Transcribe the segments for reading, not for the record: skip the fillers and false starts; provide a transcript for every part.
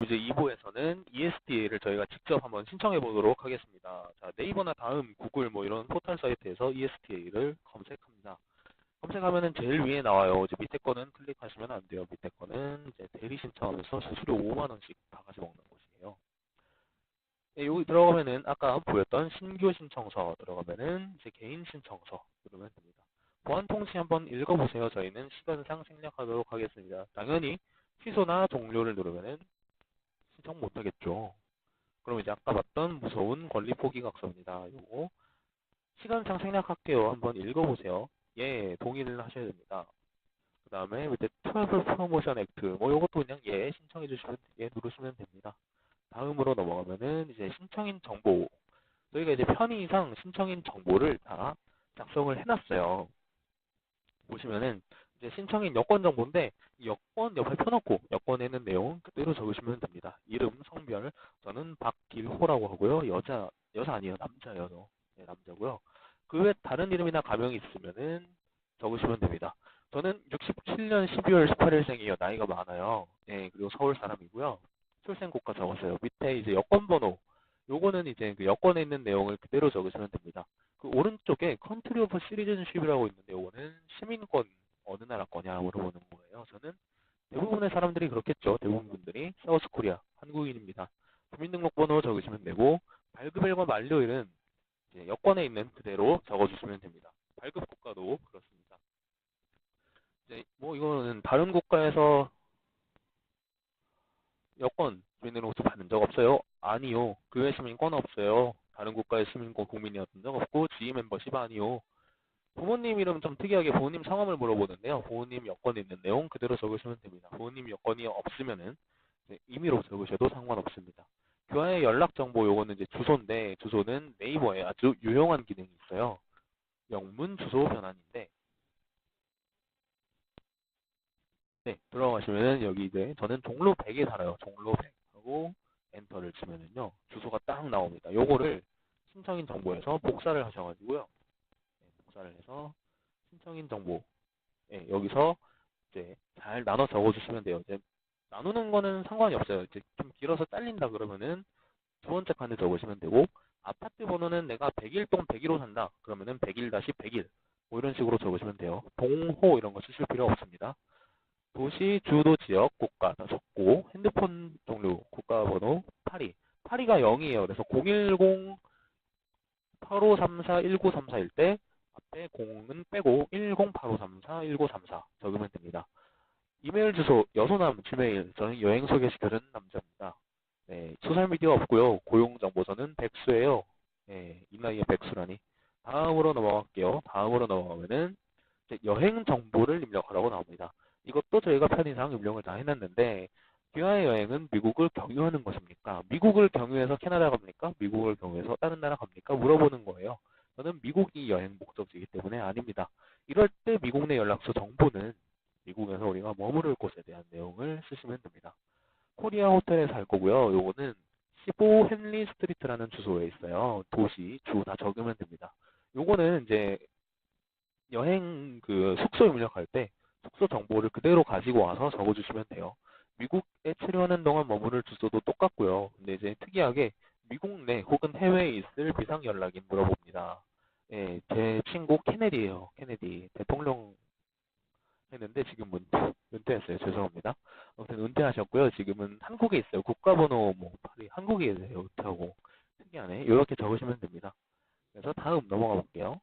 이제 2부에서는 ESTA를 저희가 직접 한번 신청해 보도록 하겠습니다. 자, 네이버나 다음, 구글 뭐 이런 포털 사이트에서 ESTA를 검색합니다. 검색하면은 제일 위에 나와요. 이제 밑에 거는 클릭하시면 안 돼요. 밑에 거는 이제 대리 신청하면서 수수료 5만 원씩 다 같이 먹는 곳이에요. 네, 여기 들어가면은 아까 보였던 신규 신청서 들어가면은 이제 개인 신청서 누르면 됩니다. 보안 통지 한번 읽어보세요. 저희는 시간상 생략하도록 하겠습니다. 당연히 취소나 종료를 누르면은 신청 못하겠죠. 그럼 이제 아까 봤던 무서운 권리 포기 각서입니다. 요거 시간상 생략할게요. 한번 읽어보세요. 예, 동의를 하셔야 됩니다. 그 다음에 밑에 트래블 프로모션 액트 뭐 요것도 그냥 예 신청해 주시면 예 누르시면 됩니다. 다음으로 넘어가면은 이제 신청인 정보 저희가 이제 편의상 신청인 정보를 다 작성을 해놨어요. 보시면은 이제 신청인 여권 정보인데 여권 옆에 펴놓고 여권에 있는 내용 그대로 적으시면 됩니다. 이름, 성별, 저는 박길호라고 하고요. 여자 아니에요. 남자예요. 네, 남자고요. 그 외 다른 이름이나 가명이 있으면은 적으시면 됩니다. 저는 67년 12월 18일생이에요. 나이가 많아요. 예, 그리고 서울 사람이고요. 출생국가 적었어요. 밑에 이제 여권 번호. 요거는 이제 그 여권에 있는 내용을 그대로 적으시면 됩니다. 그 오른쪽에 컨트리 오브 시리즌십이라고 있는데 요거는 시민권 어느 나라 거냐 물어보는 거예요. 저는 대부분의 사람들이 그렇겠죠. 대부분 분들이 사우스 코리아 한국인입니다. 주민등록번호 적으시면 되고 발급일과 만료일은 이제 여권에 있는 그대로 적어주시면 됩니다. 발급 국가도 그렇습니다. 이제 뭐 이거는 다른 국가에서 여권 주민등록증 받은 적 없어요? 아니요. 그 외 시민권 없어요. 다른 국가의 시민권 국민이었던 적 없고 G 멤버십 아니요. 부모님 이름 좀 특이하게 부모님 성함을 물어보는데요. 부모님 여권에 있는 내용 그대로 적으시면 됩니다. 부모님 여권이 없으면은 임의로 적으셔도 상관없습니다. 교환의 연락 정보 요거는 이제 주소인데 주소는 네이버에 아주 유용한 기능이 있어요. 영문 주소 변환인데 네, 들어가시면은 여기 이제 저는 종로 100에 살아요. 종로 100 하고 엔터를 치면은요. 주소가 딱 나옵니다. 요거를 신청인 정보에서 복사를 하셔가지고요. 네, 복사를 해서 신청인 정보 여기서 이제 잘 나눠 적어주시면 돼요. 이제 나누는 거는 상관이 없어요. 이제 좀 길어서 잘린다 그러면은 두 번째 칸에 적으시면 되고 아파트 번호는 내가 101동 101호 산다. 그러면은 101-101 뭐 이런 식으로 적으시면 돼요. 동호 이런 거 쓰실 필요 없습니다. 도시, 주도, 지역, 국가 다 적고 핸드폰 종류, 국가 번호 82. 82가 0이에요. 그래서 010-8534-1934일 때 앞에 0은 빼고 10-8534-1934 적으면 됩니다. 이메일 주소 여소남 지메일 저는 여행 소개시켜주는 남자입니다. 네, 소셜미디어 없고요. 고용정보 저는 백수예요. 네, 이 나이에 백수라니. 다음으로 넘어갈게요. 다음으로 넘어가면은 이제 여행 정보를 입력하라고 나옵니다. 이것도 저희가 편의상 입력을 다 해놨는데 귀화의 여행은 미국을 경유하는 것입니까? 미국을 경유해서 캐나다 갑니까? 미국을 경유해서 다른 나라 갑니까? 물어보는 거예요. 저는 미국이 여행 목적지이기 때문에 아닙니다. 이럴 때 미국 내 연락처 정보는 미국에서 우리가 머무를 곳에 대한 내용을 쓰시면 됩니다. 코리아 호텔에 살 거고요. 요거는 15 헨리 스트리트라는 주소에 있어요. 도시, 주 다 적으면 됩니다. 요거는 이제 여행 그 숙소 입력할 때 숙소 정보를 그대로 가지고 와서 적어주시면 돼요. 미국에 체류하는 동안 머무를 주소도 똑같고요. 근데 이제 특이하게 미국 내 혹은 해외에 있을 비상 연락인 물어봅니다. 예, 제 친구 케네디예요. 케네디 대통령 했는데 지금 은퇴했어요. 죄송합니다. 아무튼 은퇴하셨고요. 지금은 한국에 있어요. 국가번호 뭐 한국에 있어요. 은퇴하고 특이하네. 이렇게 적으시면 됩니다. 그래서 다음 넘어가 볼게요.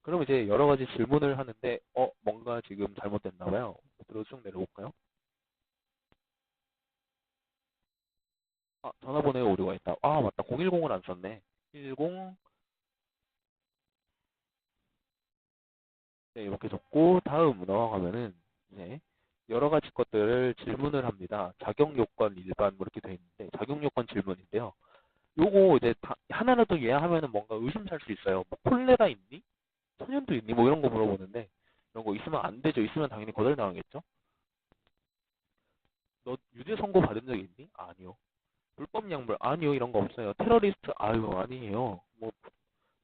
그럼 이제 여러 가지 질문을 하는데 뭔가 지금 잘못됐나 봐요. 밑으로 쭉 내려볼까요? 전화번호에 오류가 있다. 맞다. 010을 안 썼네. 10 네, 이렇게 적고 다음 넘어가면은 이제 여러 가지 것들을 질문을 합니다. 자격 요건 일반 뭐 이렇게 돼 있는데 자격 요건 질문인데요. 요거 이제 하나라도 이해하면은 뭔가 의심살 수 있어요. 뭐 콜레라 있니? 천연두 있니? 뭐 이런 거 물어보는데 이런 거 있으면 안 되죠. 있으면 당연히 거절당하겠죠. 너 유죄 선고 받은 적 있니? 아니요. 불법 약물 아니요. 이런 거 없어요. 테러리스트 아유 아니에요. 뭐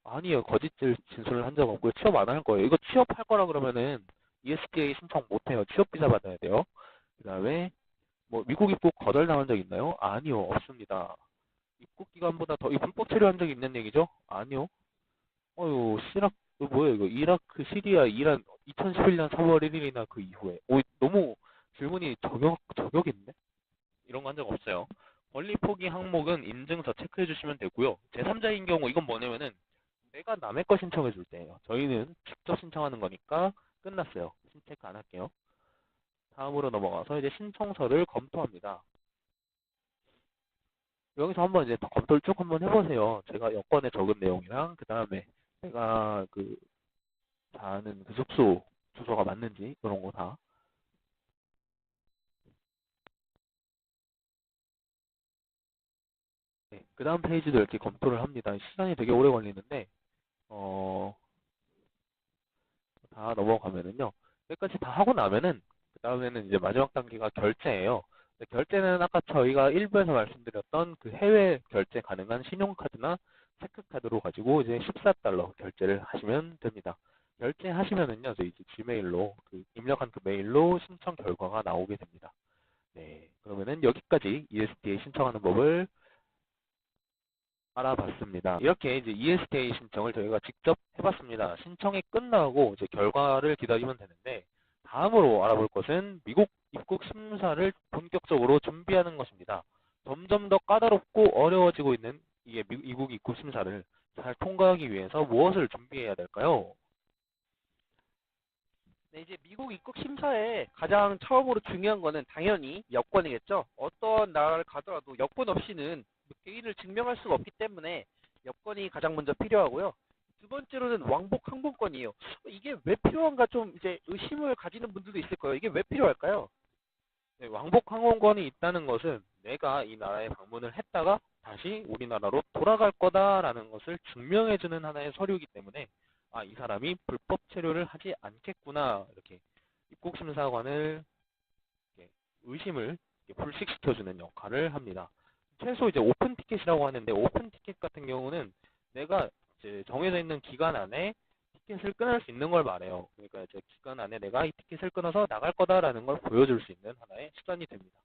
아니요. 거짓 진술을 한 적 없고요. 취업 안 할 거예요. 이거 취업할 거라 그러면은 ESTA 신청 못 해요. 취업 비자 받아야 돼요. 그 다음에 뭐 미국 입국 거절당한 적 있나요? 아니요, 없습니다. 입국 기간보다 더 불법 체류한 적 있는 얘기죠? 아니요. 뭐예요 이거? 이라크, 시리아, 이란 2011년 3월 1일이나 그 이후에. 너무 질문이 저격인데? 이런 거 한 적 없어요. 권리 포기 항목은 인증서 체크해 주시면 되고요. 제3자인 경우 이건 뭐냐면은 내가 남의 거 신청해 줄 때예요. 저희는 직접 신청하는 거니까 끝났어요. 체크 안 할게요. 다음으로 넘어가서 이제 신청서를 검토합니다. 여기서 한번 이제 더 검토를 쭉 한번 해보세요. 제가 여권에 적은 내용이랑 그 다음에 내가 그 사는 그 숙소 주소가 맞는지 그런 거 다. 네, 그 다음 페이지도 이렇게 검토를 합니다. 시간이 되게 오래 걸리는데 어, 다 넘어가면은요. 여기까지 다 하고 나면은 그 다음에는 이제 마지막 단계가 결제예요. 결제는 아까 저희가 일부에서 말씀드렸던 그 해외 결제 가능한 신용카드나 체크카드로 가지고 이제 14달러 결제를 하시면 됩니다. 결제하시면은요, 저희 이제 지메일로 그 입력한 그 메일로 신청 결과가 나오게 됩니다. 네, 그러면은 여기까지 ESTA 신청하는 법을 알아봤습니다. 이렇게 이제 ESTA 신청을 저희가 직접 해봤습니다. 신청이 끝나고 이제 결과를 기다리면 되는데 다음으로 알아볼 것은 미국 입국 심사를 본격적으로 준비하는 것입니다. 점점 더 까다롭고 어려워지고 있는 이게 미국 입국 심사를 잘 통과하기 위해서 무엇을 준비해야 될까요? 네, 이제 미국 입국 심사에 가장 처음으로 중요한 거는 당연히 여권이겠죠. 어떤 나라를 가더라도 여권 없이는 개인을 증명할 수가 없기 때문에 여권이 가장 먼저 필요하고요. 두 번째로는 왕복 항공권이에요. 이게 왜 필요한가 좀 이제 의심을 가지는 분들도 있을 거예요. 이게 왜 필요할까요? 네, 왕복 항공권이 있다는 것은 내가 이 나라에 방문을 했다가 다시 우리나라로 돌아갈 거다라는 것을 증명해주는 하나의 서류이기 때문에 이 사람이 불법 체류를 하지 않겠구나 이렇게 입국심사관을 이렇게 의심을 이렇게 불식시켜주는 역할을 합니다. 최소 이제 오픈 티켓이라고 하는데 오픈 티켓 같은 경우는 내가 이제 정해져 있는 기간 안에 티켓을 끊을 수 있는 걸 말해요. 그러니까 이제 기간 안에 내가 이 티켓을 끊어서 나갈 거다라는 걸 보여줄 수 있는 하나의 수단이 됩니다.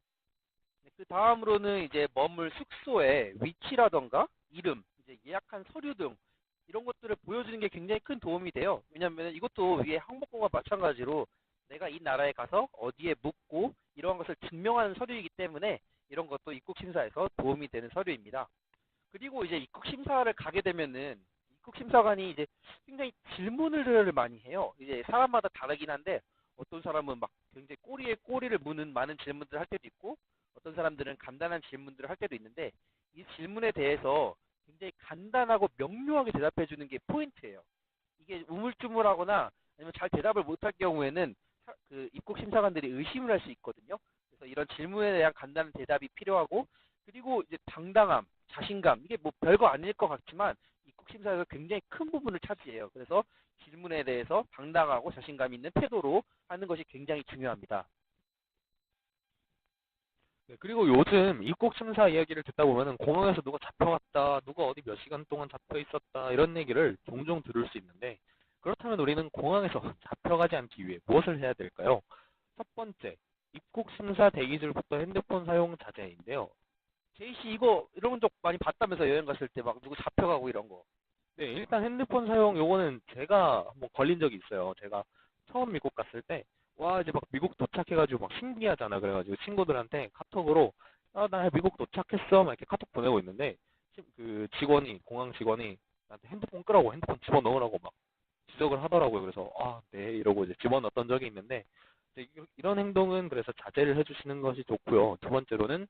네, 그 다음으로는 이제 머물 숙소의 위치라던가 이름, 이제 예약한 서류 등 이런 것들을 보여주는 게 굉장히 큰 도움이 돼요. 왜냐하면 이것도 위에 항목과 마찬가지로 내가 이 나라에 가서 어디에 묵고 이러한 것을 증명하는 서류이기 때문에 이런 것도 입국심사에서 도움이 되는 서류입니다. 그리고 이제 입국심사를 가게 되면은 입국심사관이 이제 굉장히 질문을 많이 해요. 이제 사람마다 다르긴 한데 어떤 사람은 막 굉장히 꼬리에 꼬리를 무는 많은 질문들을 할 때도 있고 어떤 사람들은 간단한 질문들을 할 때도 있는데 이 질문에 대해서 굉장히 간단하고 명료하게 대답해 주는 게 포인트예요. 이게 우물쭈물하거나 아니면 잘 대답을 못할 경우에는 그 입국 심사관들이 의심을 할 수 있거든요. 그래서 이런 질문에 대한 간단한 대답이 필요하고 그리고 이제 당당함, 자신감 이게 뭐 별거 아닐 것 같지만 입국 심사에서 굉장히 큰 부분을 차지해요. 그래서 질문에 대해서 당당하고 자신감 있는 태도로 하는 것이 굉장히 중요합니다. 네, 그리고 요즘 입국 심사 이야기를 듣다 보면은 공항에서 누가 잡혀갔다, 누가 어디 몇 시간 동안 잡혀 있었다 이런 얘기를 종종 들을 수 있는데 그렇다면 우리는 공항에서 잡혀가지 않기 위해 무엇을 해야 될까요? 첫 번째, 입국 심사 대기줄부터 핸드폰 사용 자제인데요. 제이 씨 이거 이런 적 많이 봤다면서 여행 갔을 때 막 누구 잡혀가고 이런 거. 네, 일단 핸드폰 사용 요거는 제가 한번 걸린 적이 있어요. 제가 처음 미국 갔을 때, 이제 막 미국 도착해가지고 막 신기하잖아. 그래가지고 친구들한테 카톡으로, 나 미국 도착했어. 막 이렇게 카톡 보내고 있는데, 그 공항 직원이 나한테 핸드폰 끄라고, 핸드폰 집어넣으라고 막 지적을 하더라고요. 그래서, 네, 이러고 이제 집어넣었던 적이 있는데, 이제 이런 행동은 그래서 자제를 해주시는 것이 좋고요. 두 번째로는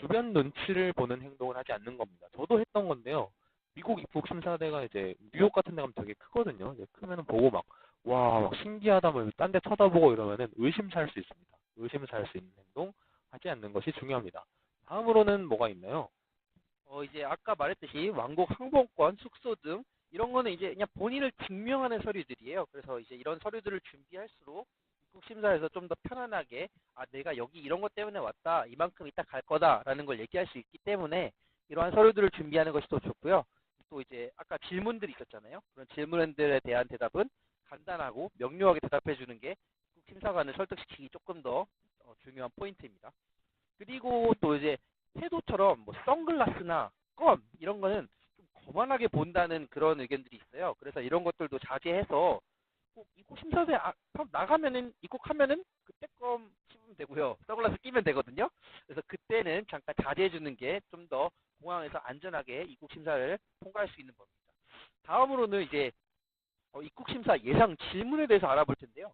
주변 눈치를 보는 행동을 하지 않는 겁니다. 저도 했던 건데요. 미국 입국 심사대가 이제 뉴욕 같은 데 가면 되게 크거든요. 이제 크면은 보고 막, 와, 막 신기하다, 뭐, 딴 데 쳐다보고 이러면은 의심살 수 있습니다. 의심살 수 있는 행동 하지 않는 것이 중요합니다. 다음으로는 뭐가 있나요? 이제 아까 말했듯이 왕복 항공권, 숙소 등 이런 거는 이제 그냥 본인을 증명하는 서류들이에요. 그래서 이제 이런 서류들을 준비할수록 입국 심사에서 좀 더 편안하게 내가 여기 이런 것 때문에 왔다. 이만큼 이따 갈 거다라는 걸 얘기할 수 있기 때문에 이러한 서류들을 준비하는 것이 더 좋고요. 또 이제 아까 질문들이 있었잖아요. 그런 질문들에 대한 대답은 간단하고 명료하게 대답해 주는 게 입국 심사관을 설득시키기 조금 더 중요한 포인트입니다. 그리고 또 이제 태도처럼 뭐 선글라스나 껌 이런 거는 좀 거만하게 본다는 그런 의견들이 있어요. 그래서 이런 것들도 자제해서 꼭 입국 심사대 나가면은 입국하면은 그때 껌 씹으면 되고요. 선글라스 끼면 되거든요. 그래서 그때는 잠깐 자제해 주는 게 좀 더 공항에서 안전하게 입국 심사를 통과할 수 있는 법입니다. 다음으로는 이제 입국 심사 예상 질문에 대해서 알아볼 텐데요.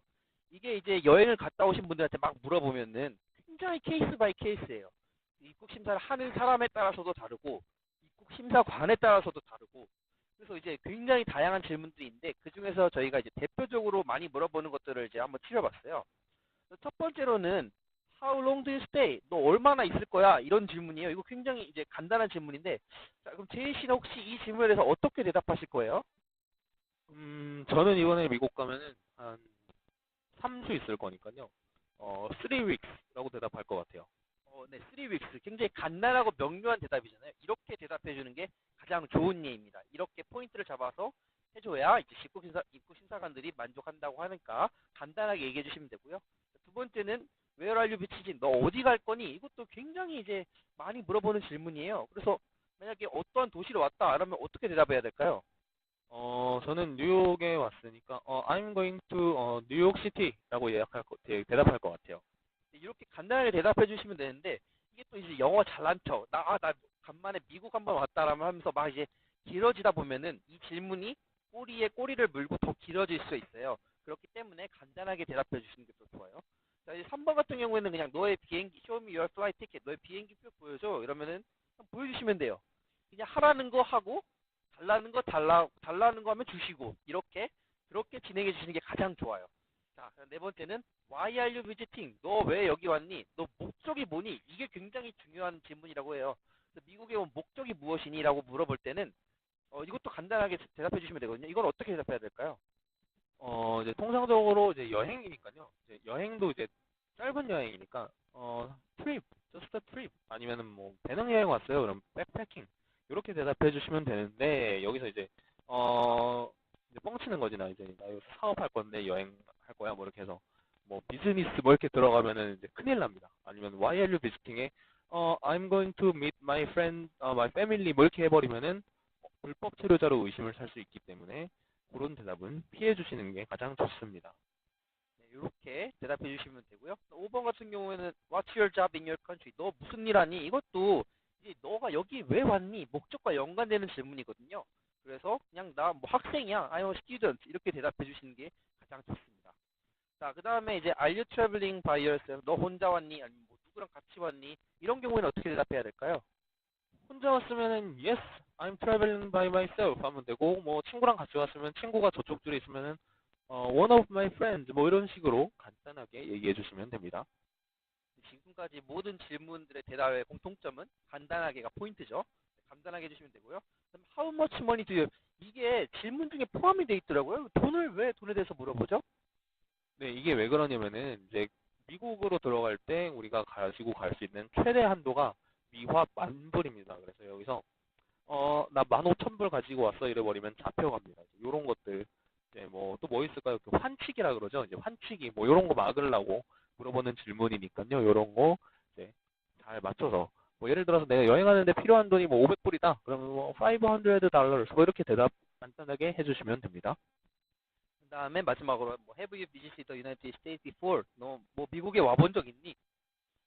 이게 이제 여행을 갔다 오신 분들한테 막 물어보면은 굉장히 케이스 바이 케이스예요. 입국 심사를 하는 사람에 따라서도 다르고 입국 심사관에 따라서도 다르고 그래서 이제 굉장히 다양한 질문들이 있는데 그 중에서 저희가 이제 대표적으로 많이 물어보는 것들을 이제 한번 추려봤어요. 첫 번째로는 How long do you stay? 너 얼마나 있을 거야? 이런 질문이에요. 이거 굉장히 이제 간단한 질문인데 자, 그럼 제이 씨는 혹시 이 질문에 대해서 어떻게 대답하실 거예요? 저는 이번에 미국 가면은 한 3주 있을 거니까요. 3 weeks라고 대답할 것 같아요. 네, 3 weeks. 굉장히 간단하고 명료한 대답이잖아요. 이렇게 대답해 주는 게 가장 좋은 예입니다. 이렇게 포인트를 잡아서 해줘야 이제 입국 심사관들이 만족한다고 하니까 간단하게 얘기해 주시면 되고요. 두 번째는 Where are you visiting? 너 어디 갈 거니? 이것도 굉장히 이제 많이 물어보는 질문이에요. 그래서 만약에 어떠한 도시로 왔다 그러면 어떻게 대답해야 될까요? 저는 뉴욕에 왔으니까, I'm going to, New York City라고 대답할 것 같아요. 이렇게 간단하게 대답해 주시면 되는데 이게 또 이제 영어 잘난 척, 나 간만에 미국 한번 왔다라면 하면서 막 이제 길어지다 보면은 이 질문이 꼬리에 꼬리를 물고 더 길어질 수 있어요. 그렇기 때문에 간단하게 대답해 주시는 게 더 좋아요. 자, 이제 3번 같은 경우에는 그냥 너의 비행기, show me your flight ticket, 너의 비행기표 보여줘. 이러면은 그냥 보여주시면 돼요. 그냥 하라는 거 하고 달라는 거 달라는 거 하면 주시고 이렇게 그렇게 진행해 주시는 게 가장 좋아요. 자, 네 번째는 Why are you visiting? 너 왜 여기 왔니? 너 목적이 뭐니? 이게 굉장히 중요한 질문이라고 해요. 그래서 미국에 온 목적이 무엇이니? 라고 물어볼 때는 이것도 간단하게 대답해 주시면 되거든요. 이건 어떻게 대답해야 될까요? 이제 통상적으로 이제 여행이니까요. 이제 여행도 이제 짧은 여행이니까, trip, just a trip. 아니면은 뭐, 배낭여행 왔어요. 그럼 백패킹. 이렇게 대답해 주시면 되는데, 여기서 이제 뻥치는 거지. 나 여기서 사업할 건데 여행할 거야. 뭐 이렇게 해서, 뭐, 비즈니스 뭐 이렇게 들어가면은 이제 큰일 납니다. 아니면, why are you visiting에, I'm going to meet my friend, my family 뭐 이렇게 해버리면은, 불법 체류자로 의심을 살 수 있기 때문에, 그런 대답은 피해 주시는 게 가장 좋습니다. 네, 이렇게 대답해 주시면 되고요. 5번 같은 경우에는 What's your job in your country? 너 무슨 일 하니? 이것도 이제 너가 여기 왜 왔니? 목적과 연관되는 질문이거든요. 그래서 그냥 나 뭐 학생이야. I'm a student. 이렇게 대답해 주시는 게 가장 좋습니다. 자, 그 다음에 이제 Are you traveling by yourself? 너 혼자 왔니? 아니면 뭐 누구랑 같이 왔니? 이런 경우에는 어떻게 대답해야 될까요? 혼자 왔으면은 yes, I'm traveling by myself 하면 되고, 뭐 친구랑 같이 왔으면 친구가 저쪽 줄에 있으면은 one of my friends 뭐 이런 식으로 간단하게 얘기해 주시면 됩니다. 지금까지 모든 질문들의 대답의 공통점은 간단하게가 포인트죠. 간단하게 해주시면 되고요. 그럼 How much money do you? 이게 질문 중에 포함이 돼 있더라고요. 왜 돈에 대해서 물어보죠? 네, 이게 왜 그러냐면은 이제 미국으로 들어갈 때 우리가 가지고 갈 수 있는 최대 한도가 미화 10,000불입니다. 그래서 여기서 나 15,000불 가지고 왔어 이래버리면 잡혀갑니다. 이런 것들 이제 뭐 또 뭐 있을까요? 그 환칙이라 그러죠. 이제 환칙이 뭐 이런 거 막으려고 물어보는 질문이니까요. 이런 거 이제 잘 맞춰서 뭐 예를 들어서 내가 여행하는데 필요한 돈이 뭐 500불이다. 그러면 뭐 $500 뭐 이렇게 대답 간단하게 해주시면 됩니다. 그 다음에 마지막으로 뭐 Have you visited the United States before? 너 뭐 미국에 와본 적 있니?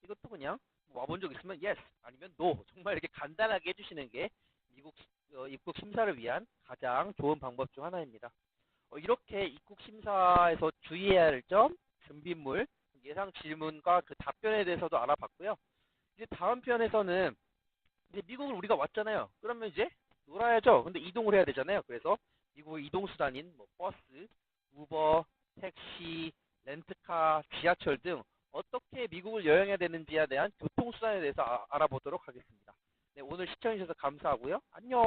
이것도 그냥 뭐 와본 적 있으면 yes 아니면 no 정말 이렇게 간단하게 해주시는 게 미국 입국 심사를 위한 가장 좋은 방법 중 하나입니다. 이렇게 입국 심사에서 주의해야 할 점, 준비물, 예상 질문과 그 답변에 대해서도 알아봤고요. 이제 다음 편에서는 이제 미국을 우리가 왔잖아요. 그러면 이제 놀아야죠. 근데 이동을 해야 되잖아요. 그래서 미국 이동 수단인 뭐 버스, 우버, 택시, 렌트카, 지하철 등 어떻게 미국을 여행해야 되는지에 대한 교통수단에 대해서 알아보도록 하겠습니다. 네, 오늘 시청해주셔서 감사하고요. 안녕.